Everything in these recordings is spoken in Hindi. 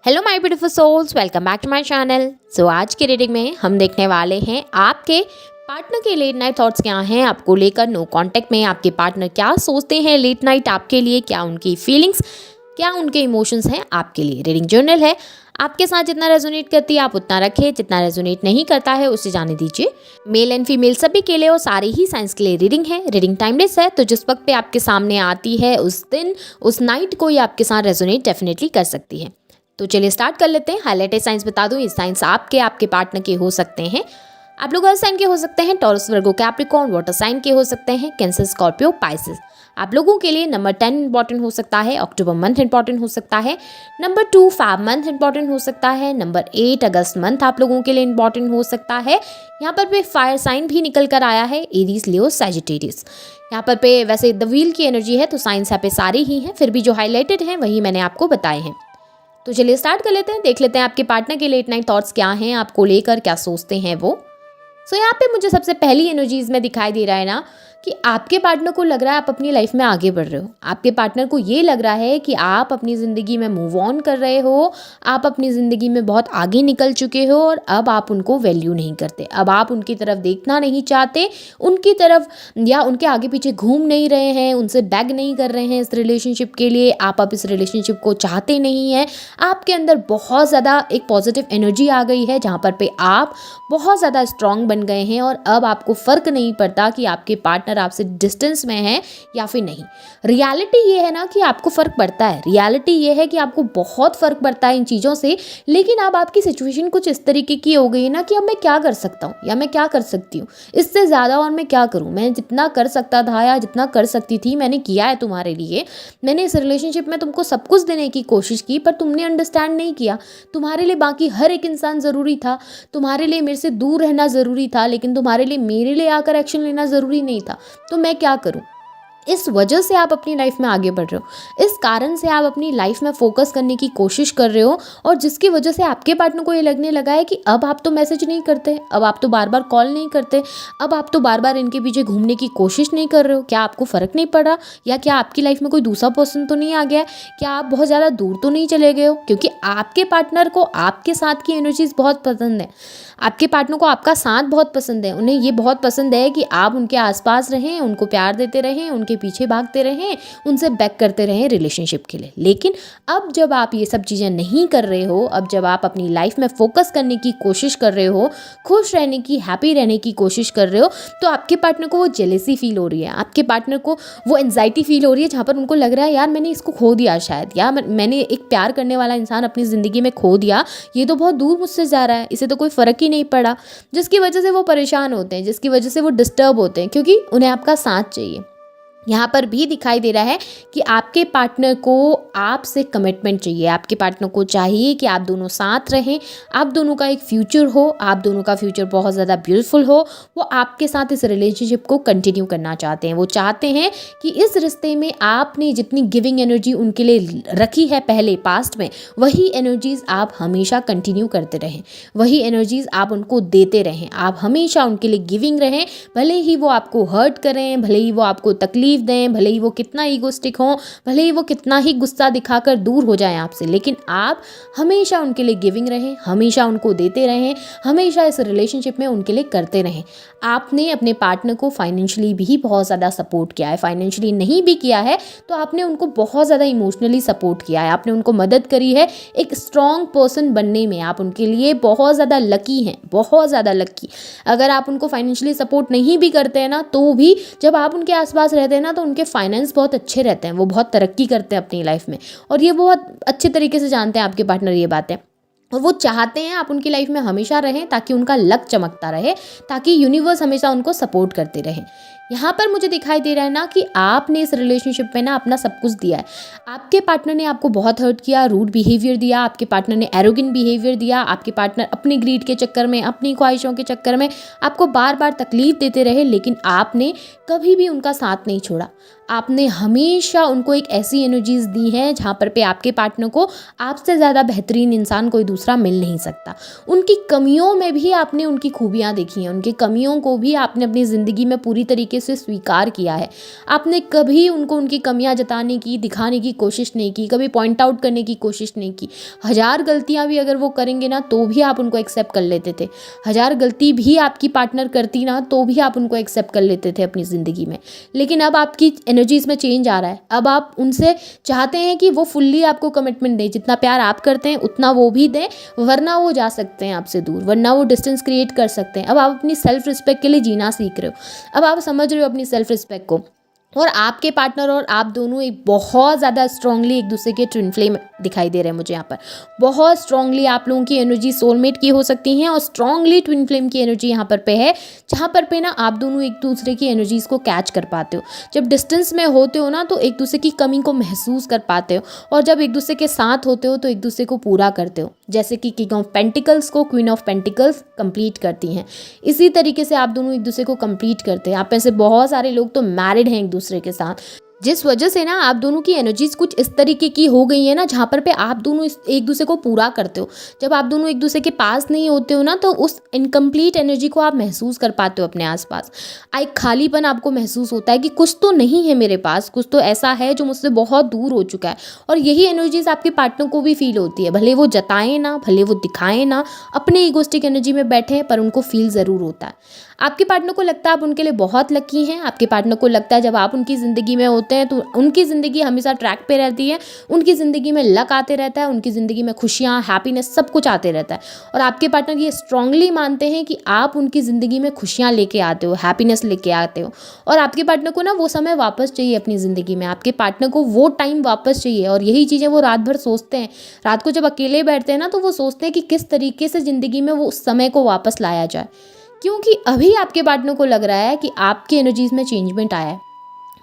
Hello my beautiful souls, welcome back to my channel. आज की रीडिंग में हम देखने वाले हैं आपके पार्टनर के लेट नाइट थॉट्स क्या हैं आपको लेकर। नो कांटेक्ट में आपके पार्टनर क्या सोचते हैं लेट नाइट आपके लिए, क्या उनकी फीलिंग्स, क्या उनके इमोशंस हैं आपके लिए। रीडिंग जर्नल है, आपके साथ जितना रेजोनेट करती है आप उतना रखें, जितना रेजोनेट नहीं करता है उसे जाने दीजिए। मेल एंड फीमेल सभी के लिए और सारे ही साइंस के लिए रीडिंग है। रीडिंग टाइमलेस है, तो जिस वक्त पे आपके सामने आती है उस दिन उस नाइट को ये आपके साथ रेजोनेट डेफिनेटली कर सकती है। तो चलिए स्टार्ट कर लेते हैं। हाईलाइटेड साइंस बता दूं, ये साइंस आपके पार्टनर के हो सकते हैं। आप लोग अर्थ साइन के हो सकते हैं, Taurus Virgo Capricorn water sign के हो सकते हैं, कैंसर स्कॉर्पियो पाइसेस। आप लोगों के लिए नंबर 10 इंपॉर्टेंट हो सकता है, अक्टूबर मंथ इंपॉर्टेंट हो सकता है, नंबर 2 फैब मंथ इंपॉर्टेंट हो सकता है, नंबर 8 अगस्त मंथ आप लोगों के लिए इंपॉर्टेंट हो सकता है। यहाँ पर पे फायर साइन भी निकल कर आया है, एरीज, लियो, सैजिटेरियस। यहाँ पर पे वैसे द व्हील की एनर्जी है, तो साइंस यहाँ पे सारी ही हैं, फिर भी जो हाईलाइटेड हैं वही मैंने आपको बताए हैं। तो चलिए स्टार्ट कर लेते हैं, देख लेते हैं आपके पार्टनर के लेट नाइट थॉट्स क्या हैं, आपको लेकर क्या सोचते हैं वो। यहाँ पे मुझे सबसे पहली एनर्जीज में दिखाई दे रहा है ना कि आपके पार्टनर को लग रहा है आप अपनी लाइफ में आगे बढ़ रहे हो। आपके पार्टनर को ये लग रहा है कि आप अपनी ज़िंदगी में मूव ऑन कर रहे हो, आप अपनी ज़िंदगी में बहुत आगे निकल चुके हो और अब आप उनको वैल्यू नहीं करते, अब आप उनकी तरफ देखना नहीं चाहते, उनकी तरफ या उनके आगे पीछे घूम नहीं रहे हैं, उनसे बैग नहीं कर रहे हैं इस रिलेशनशिप के लिए। आप अब इस रिलेशनशिप को चाहते नहीं हैं। आपके अंदर बहुत ज़्यादा एक पॉजिटिव एनर्जी आ गई है, जहाँ पर पे आप बहुत ज़्यादा स्ट्रांग बन गए हैं और अब आपको फ़र्क नहीं पड़ता कि आपके पार्टनर आपसे डिस्टेंस में है या फिर नहीं। रियलिटी ये है ना कि आपको फ़र्क पड़ता है, रियलिटी ये है कि आपको बहुत फ़र्क पड़ता है इन चीज़ों से। लेकिन अब आपकी सिचुएशन कुछ इस तरीके की हो गई है ना कि अब मैं क्या कर सकता हूँ या मैं क्या कर सकती हूँ, इससे ज़्यादा और मैं क्या करूँ। मैं जितना कर सकता था या जितना कर सकती थी मैंने किया है तुम्हारे लिए। मैंने इस रिलेशनशिप में तुमको सब कुछ देने की कोशिश की, पर तुमने अंडरस्टैंड नहीं किया। तुम्हारे लिए बाकी हर एक इंसान ज़रूरी था, तुम्हारे लिए मेरे से दूर रहना ज़रूरी था, लेकिन तुम्हारे लिए मेरे लिए आकर एक्शन लेना ज़रूरी नहीं था। तो मैं क्या करूं? इस वजह से आप अपनी लाइफ में आगे बढ़ रहे हो, इस कारण से आप अपनी लाइफ में फोकस करने की कोशिश कर रहे हो, और जिसकी वजह से आपके पार्टनर को ये लगने लगा है कि अब आप तो मैसेज नहीं करते, अब आप तो बार बार कॉल नहीं करते, अब आप तो बार बार इनके पीछे घूमने की कोशिश नहीं कर रहे हो। क्या आपको फ़र्क नहीं पड़ रहा, या क्या आपकी लाइफ में कोई दूसरा पर्सन तो नहीं आ गया है, क्या आप बहुत ज़्यादा दूर तो नहीं चले गए हो? क्योंकि आपके पार्टनर को आपके साथ की एनर्जीज बहुत पसंद है, आपके पार्टनर को आपका साथ बहुत पसंद है। उन्हें ये बहुत पसंद है कि आप उनके आसपास रहें, उनको प्यार देते रहें, उनके पीछे भागते रहें, उनसे बैक करते रहें रिलेशनशिप के लिए। लेकिन अब जब आप ये सब चीज़ें नहीं कर रहे हो, अब जब आप अपनी लाइफ में फोकस करने की कोशिश कर रहे हो, खुश रहने की, हैप्पी रहने की कोशिश कर रहे हो, तो आपके पार्टनर को वो जेलेसी फील हो रही है, आपके पार्टनर को वो एंजाइटी फील हो रही है, जहाँ पर उनको लग रहा है यार मैंने इसको खो दिया शायद, या मैंने एक प्यार करने वाला इंसान अपनी ज़िंदगी में खो दिया, ये तो बहुत दूर मुझसे जा रहा है, इसे तो कोई फ़र्क ही नहीं पड़ा। जिसकी वजह से वो परेशान होते हैं, जिसकी वजह से वो डिस्टर्ब होते हैं, क्योंकि उन्हें आपका साथ चाहिए। यहाँ पर भी दिखाई दे रहा है कि आपके पार्टनर को आपसे कमिटमेंट चाहिए, आपके पार्टनर को चाहिए कि आप दोनों साथ रहें, आप दोनों का एक फ्यूचर हो, आप दोनों का फ्यूचर बहुत ज़्यादा ब्यूटीफुल हो। वो आपके साथ इस रिलेशनशिप को कंटिन्यू करना चाहते हैं। वो चाहते हैं कि इस रिश्ते में आपने जितनी गिविंग एनर्जी उनके लिए रखी है पहले पास्ट में, वही एनर्जीज़ आप हमेशा कंटिन्यू करते रहें, वही एनर्जीज़ आप उनको देते रहें, आप हमेशा उनके लिए गिविंग रहें। भले ही वो आपको हर्ट करें, भले ही वो आपको तकलीफ दें, भले ही वो कितना ईगोस्टिक हो, भले ही वो कितना ही गुस्सा दिखाकर दूर हो जाएं आपसे, लेकिन आप हमेशा उनके लिए गिविंग रहें, हमेशा उनको देते रहें, हमेशा इस रिलेशनशिप में उनके लिए करते रहें। आपने अपने पार्टनर को फाइनेंशियली भी बहुत ज़्यादा सपोर्ट किया है, फाइनेंशियली नहीं भी किया है तो आपने उनको बहुत ज़्यादा इमोशनली सपोर्ट किया है, आपने उनको मदद करी है एक स्ट्रॉन्ग पर्सन बनने में। आप उनके लिए बहुत ज़्यादा लकी हैं, बहुत ज़्यादा लकी। अगर आप उनको फाइनेंशियली सपोर्ट नहीं भी करते हैं ना, तो भी जब आप उनके आसपास रहते हैं ना, तो उनके फाइनेंस बहुत अच्छे रहते हैं, वो बहुत तरक्की करते हैं अपनी लाइफ में, और ये बहुत अच्छे तरीके से जानते हैं आपके पार्टनर ये बातें। और वो चाहते हैं आप उनकी लाइफ में हमेशा रहें, ताकि उनका लक चमकता रहे, ताकि यूनिवर्स हमेशा उनको सपोर्ट करते रहे। यहाँ पर मुझे दिखाई दे रहा है ना कि आपने इस रिलेशनशिप में ना अपना सब कुछ दिया है। आपके पार्टनर ने आपको बहुत हर्ट किया, रूड बिहेवियर दिया, आपके पार्टनर ने एरोगेंट बिहेवियर दिया, आपके पार्टनर अपनी ग्रीड के चक्कर में, अपनी ख्वाहिशों के चक्कर में आपको बार बार तकलीफ देते रहे, लेकिन आपने कभी भी उनका साथ नहीं छोड़ा। आपने हमेशा उनको एक ऐसी एनर्जीज़ दी हैं जहाँ पर पे आपके पार्टनर को आपसे ज़्यादा बेहतरीन इंसान कोई दूसरा मिल नहीं सकता। उनकी कमियों में भी आपने उनकी खूबियाँ देखी हैं, उनकी कमियों को भी आपने अपनी ज़िंदगी में पूरी तरीके से स्वीकार किया है। आपने कभी उनको उनकी कमियाँ जताने की, दिखाने की कोशिश नहीं की, कभी पॉइंट आउट करने की कोशिश नहीं की। हज़ार गलतियाँ भी अगर वो करेंगे ना तो भी आप उनको एक्सेप्ट कर लेते थे। हज़ार गलती भी आपकी पार्टनर करती ना तो भी आप उनको एक्सेप्ट कर लेते थे अपनी ज़िंदगी में। लेकिन अब आपकी एनर्जीज़ में चेंज आ रहा है। अब आप उनसे चाहते हैं कि वो फुल्ली आपको कमिटमेंट दें, जितना प्यार आप करते हैं उतना वो भी दें, वरना वो जा सकते हैं आपसे दूर, वरना वो डिस्टेंस क्रिएट कर सकते हैं। अब आप अपनी सेल्फ रिस्पेक्ट के लिए जीना सीख रहे हो। अब आप समझ रहे हो अपनी सेल्फ रिस्पेक्ट को, और आपके पार्टनर और आप दोनों एक बहुत ज़्यादा स्ट्रांगली एक दूसरे के ट्विन फ्लेम दिखाई दे रहे हैं मुझे यहाँ पर। बहुत स्ट्रांगली आप लोगों की एनर्जी सोलमेट की हो सकती हैं और स्ट्रांगली ट्विन फ्लेम की एनर्जी यहाँ पर पे है, जहाँ पर पे ना आप दोनों एक दूसरे की एनर्जीज़ को कैच कर पाते हो। जब डिस्टेंस में होते हो ना तो एक दूसरे की कमी को महसूस कर पाते हो, और जब एक दूसरे के साथ होते हो तो एक दूसरे को पूरा करते हो। जैसे कि किंग ऑफ पेंटिकल्स को क्वीन ऑफ पेंटिकल्स कंप्लीट करती हैं, इसी तरीके से आप दोनों एक दूसरे को कंप्लीट करते हैं। आप में से बहुत सारे लोग तो मैरिड हैं एक दूसरे के साथ, जिस वजह से ना आप दोनों की एनर्जीज कुछ इस तरीके की हो गई है ना, जहाँ पर पे आप दोनों एक दूसरे को पूरा करते हो। जब आप दोनों एक दूसरे के पास नहीं होते हो ना तो उस इनकम्प्लीट एनर्जी को आप महसूस कर पाते हो अपने आसपास। एक खालीपन आपको महसूस होता है कि कुछ तो नहीं है मेरे पास, कुछ तो ऐसा है जो मुझसे बहुत दूर हो चुका है। और यही एनर्जीज आपके पार्टनर को भी फील होती है, भले वो जताएं ना, भले वो दिखाएं ना, अपने ईगोस्टिक एनर्जी में बैठे हैं, पर उनको फील ज़रूर होता है। आपके पार्टनर को लगता है आप उनके लिए बहुत लकी हैं। आपके पार्टनर को लगता है जब आप उनकी ज़िंदगी में होते हैं तो उनकी ज़िंदगी हमेशा ट्रैक पे रहती है, उनकी ज़िंदगी में लक आते रहता है, उनकी ज़िंदगी में खुशियाँ, हैप्पीनेस सब कुछ आते रहता है। और आपके पार्टनर ये स्ट्रांगली मानते हैं कि आप उनकी ज़िंदगी में खुशियाँ लेके आते हो, हैप्पीनेस लेके आते हो। और आपके पार्टनर को ना वो समय वापस चाहिए अपनी ज़िंदगी में, आपके पार्टनर को वो टाइम वापस चाहिए। और यही चीज़ें वो रात भर सोचते हैं। रात को जब अकेले बैठते हैं ना तो वो सोचते हैं कि किस तरीके से ज़िंदगी में वो उस समय को वापस लाया जाए, क्योंकि अभी आपके पार्टनर को लग रहा है कि आपकी एनर्जीज में चेंजमेंट आया है।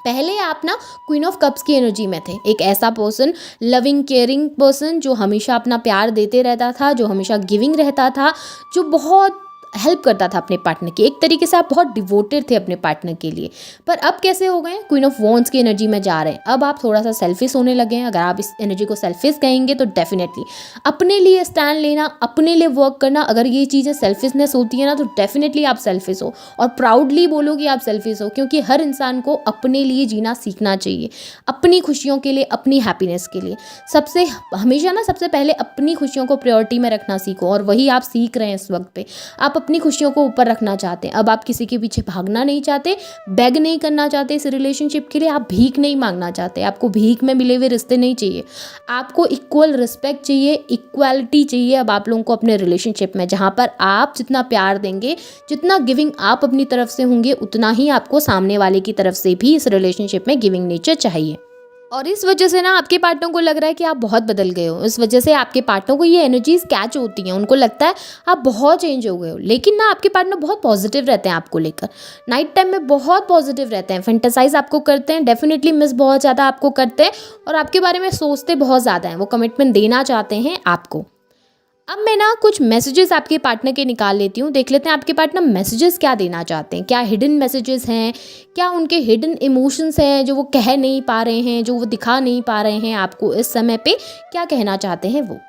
पहले आप ना क्वीन ऑफ कप्स की एनर्जी में थे, एक ऐसा पर्सन, लविंग केयरिंग पर्सन जो हमेशा अपना प्यार देते रहता था, जो हमेशा गिविंग रहता था, जो बहुत हेल्प करता था अपने पार्टनर की। एक तरीके से आप बहुत डिवोटेड थे अपने पार्टनर के लिए। पर अब कैसे हो गए, क्वीन ऑफ वॉन्ड्स की एनर्जी में जा रहे हैं। अब आप थोड़ा सा सेल्फिश होने लगे हैं। अगर आप इस एनर्जी को सेल्फिश कहेंगे तो डेफिनेटली अपने लिए स्टैंड लेना, अपने लिए वर्क करना, अगर ये चीज़ें सेल्फिशनेस होती है ना तो डेफिनेटली आप सेल्फिश हो। और प्राउडली बोलो कि आप सेल्फिश हो, क्योंकि हर इंसान को अपने लिए जीना सीखना चाहिए, अपनी खुशियों के लिए, अपनी हैप्पीनेस के लिए। सबसे हमेशा ना सबसे पहले अपनी खुशियों को प्रायोरिटी में रखना सीखो, और वही आप सीख रहे हैं इस वक्त पे। आप अपनी खुशियों को ऊपर रखना चाहते हैं। अब आप किसी के पीछे भागना नहीं चाहते, बेग नहीं करना चाहते इस रिलेशनशिप के लिए, आप भीख नहीं मांगना चाहते। आपको भीख में मिले हुए रिश्ते नहीं चाहिए, आपको इक्वल रिस्पेक्ट चाहिए, इक्वालिटी चाहिए अब आप लोगों को अपने रिलेशनशिप में, जहाँ पर आप जितना प्यार देंगे, जितना गिविंग आप अपनी तरफ से होंगे, उतना ही आपको सामने वाले की तरफ से भी इस रिलेशनशिप में गिविंग नेचर चाहिए। और इस वजह से ना आपके पार्टनर को लग रहा है कि आप बहुत बदल गए हो। इस वजह से आपके पार्टनर को ये एनर्जीज कैच होती हैं, उनको लगता है आप बहुत चेंज हो गए हो। लेकिन ना आपके पार्टनर बहुत पॉजिटिव रहते हैं आपको लेकर, नाइट टाइम में बहुत पॉजिटिव रहते हैं, फैंटेसाइज आपको करते हैं, डेफिनेटली मिस बहुत ज़्यादा आपको करते हैं, और आपके बारे में सोचते बहुत ज़्यादा हैं। वो कमिटमेंट देना चाहते हैं आपको। अब मैं ना कुछ मैसेजेस आपके पार्टनर के निकाल लेती हूँ, देख लेते हैं आपके पार्टनर मैसेजेस क्या देना चाहते हैं। क्या हिडन मैसेजेस हैं, क्या उनके हिडन इमोशंस हैं जो वो कह नहीं पा रहे हैं, जो वो दिखा नहीं पा रहे हैं आपको इस समय पे, क्या कहना चाहते हैं वो।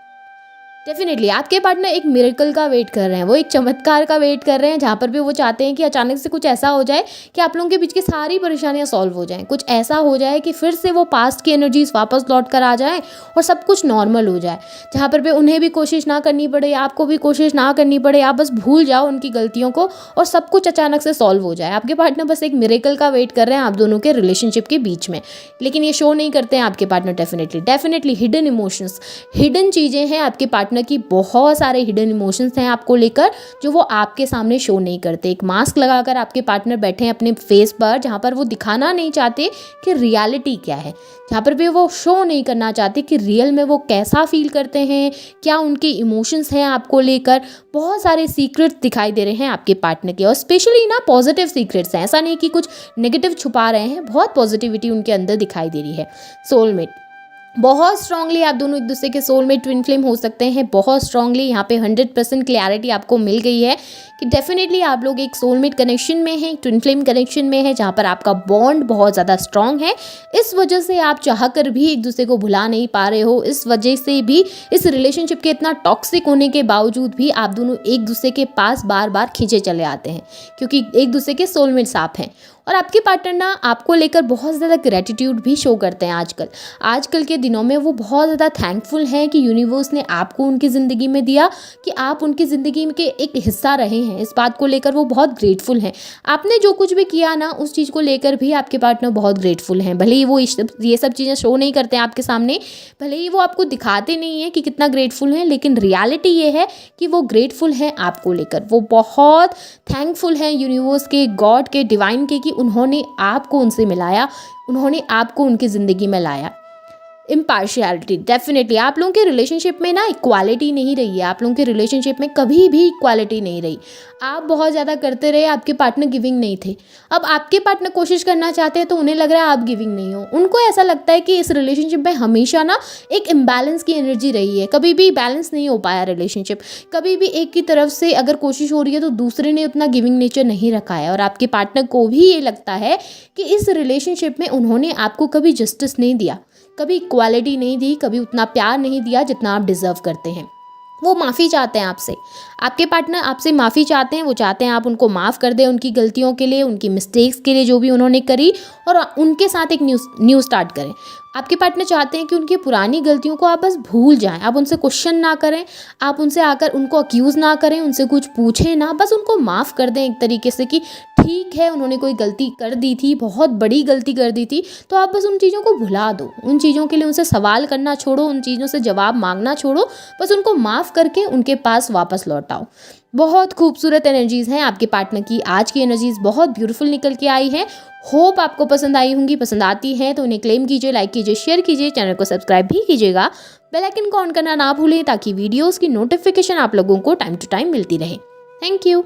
डेफिनेटली आपके पार्टनर एक मिरेकल का वेट कर रहे हैं, वो एक चमत्कार का वेट कर रहे हैं, जहाँ पर भी वो चाहते हैं कि अचानक से कुछ ऐसा हो जाए कि आप लोगों के बीच की सारी परेशानियाँ सॉल्व हो जाएं। कुछ ऐसा हो जाए कि फिर से वो पास्ट की एनर्जीज वापस लौट कर आ जाए और सब कुछ नॉर्मल हो जाए, जहाँ पर भी उन्हें भी कोशिश ना करनी पड़े, आपको भी कोशिश ना करनी पड़े, आप बस भूल जाओ उनकी गलतियों को और सब कुछ अचानक से सॉल्व हो जाए। आपके पार्टनर बस एक मिरेकल का वेट कर रहे हैं आप दोनों के रिलेशनशिप के बीच में, लेकिन ये शो नहीं करते हैं आपके partner. Definitely hidden emotions, hidden चीज़ें हैं आपके पार्टनर की, बहुत सारे हिडन इमोशंस हैं आपको लेकर जो वो आपके सामने शो नहीं करते। एक मास्क लगाकर आपके पार्टनर बैठे हैं अपने फेस पर, जहाँ पर वो दिखाना नहीं चाहते कि रियलिटी क्या है, जहाँ पर भी वो शो नहीं करना चाहते कि रियल में वो कैसा फील करते हैं, क्या उनके इमोशंस हैं आपको लेकर। बहुत सारे सीक्रेट्स दिखाई दे रहे हैं आपके पार्टनर के, और स्पेशली ना पॉजिटिव सीक्रेट्स हैं, ऐसा नहीं कि कुछ नेगेटिव छुपा रहे हैं, बहुत पॉजिटिविटी उनके अंदर दिखाई दे रही है। सोलमेट, बहुत स्ट्रांगली आप दोनों एक दूसरे के सोल में ट्विन फ्लेम हो सकते हैं। बहुत स्ट्रांगली यहाँ पे 100% क्लैरिटी आपको मिल गई है कि डेफिनेटली आप लोग एक सोलमेट कनेक्शन में हैं, ट्विन फ्लेम कनेक्शन में है, जहाँ पर आपका बॉन्ड बहुत ज़्यादा स्ट्रॉन्ग है। इस वजह से आप चाह कर भी एक दूसरे को भुला नहीं पा रहे हो। इस वजह से भी, इस रिलेशनशिप के इतना टॉक्सिक होने के बावजूद भी आप दोनों एक दूसरे के पास बार बार खींचे चले आते हैं, क्योंकि एक दूसरे के सोलमेट्स आप हैं। और आपके पार्टनर ना आपको लेकर बहुत ज़्यादा ग्रेटिट्यूड भी शो करते हैं आजकल के दिनों में। वो बहुत ज़्यादा थैंकफुल हैं कि यूनिवर्स ने आपको उनकी ज़िंदगी में दिया, कि आप उनकी ज़िंदगी के एक हिस्सा रहे हैं। इस बात को लेकर वो बहुत ग्रेटफुल हैं। आपने जो कुछ भी किया ना, उस चीज़ को लेकर भी आपके पार्टनर बहुत ग्रेटफुल हैं। भले ही वो ये सब चीज़ें शो नहीं करते हैं आपके सामने, भले ही वो आपको दिखाते नहीं हैं कि कितना ग्रेटफुल हैं, लेकिन रियलिटी ये है कि वो ग्रेटफुल हैं आपको लेकर। वो बहुत थैंकफुल हैं यूनिवर्स के, गॉड के, डिवाइन के, कि उन्होंने आपको उनसे मिलाया, उन्होंने आपको उनकी ज़िंदगी में लाया। इम्पार्शियलिटी, डेफिनेटली आप लोगों के रिलेशनशिप में ना इक्वालिटी नहीं रही है। आप लोगों के रिलेशनशिप में कभी भी इक्वालिटी नहीं रही। आप बहुत ज़्यादा करते रहे, आपके पार्टनर गिविंग नहीं थे। अब आपके पार्टनर कोशिश करना चाहते हैं तो उन्हें लग रहा है आप गिविंग नहीं हो। उनको ऐसा लगता है कि इस रिलेशनशिप में हमेशा ना एक इम्बैलेंस की एनर्जी रही है, कभी भी बैलेंस नहीं हो पाया रिलेशनशिप। कभी भी एक की तरफ से अगर कोशिश हो रही है तो दूसरे ने उतना गिविंग नेचर नहीं रखा है। और आपके पार्टनर को भी ये लगता है कि इस रिलेशनशिप में उन्होंने आपको कभी जस्टिस नहीं दिया, कभी इक्वालिटी नहीं दी, कभी उतना प्यार नहीं दिया जितना आप डिज़र्व करते हैं। वो माफ़ी चाहते हैं आपसे, आपके पार्टनर आपसे माफ़ी चाहते हैं। वो चाहते हैं आप उनको माफ़ कर दें उनकी गलतियों के लिए, उनकी मिस्टेक्स के लिए जो भी उन्होंने करी, और उनके साथ एक न्यू स्टार्ट करें। आपके पार्टनर चाहते हैं कि उनकी पुरानी गलतियों को आप बस भूल जाएं। आप उनसे क्वेश्चन ना करें, आप उनसे आकर उनको अक्यूज़ ना करें, उनसे कुछ पूछें ना, बस उनको माफ़ कर दें एक तरीके से कि ठीक है, उन्होंने कोई गलती कर दी थी, बहुत बड़ी गलती कर दी थी, तो आप बस उन चीज़ों को भुला दो। उन चीज़ों के लिए उनसे सवाल करना छोड़ो, उन चीज़ों से जवाब मांगना छोड़ो, बस उनको माफ़ करके उनके पास वापस लौट आओ। बहुत खूबसूरत एनर्जीज़ हैं आपके पार्टनर की। आज की एनर्जीज़ बहुत ब्यूटीफुल निकल के आई हैं। होप आपको पसंद आई होंगी। पसंद आती हैं तो उन्हें क्लेम कीजिए, लाइक कीजिए, शेयर कीजिए, चैनल को सब्सक्राइब भी कीजिएगा। बेल आइकन को ऑन करना ना भूलें ताकि वीडियोज़ की नोटिफिकेशन आप लोगों को टाइम टू टाइम मिलती रहे। Thank you.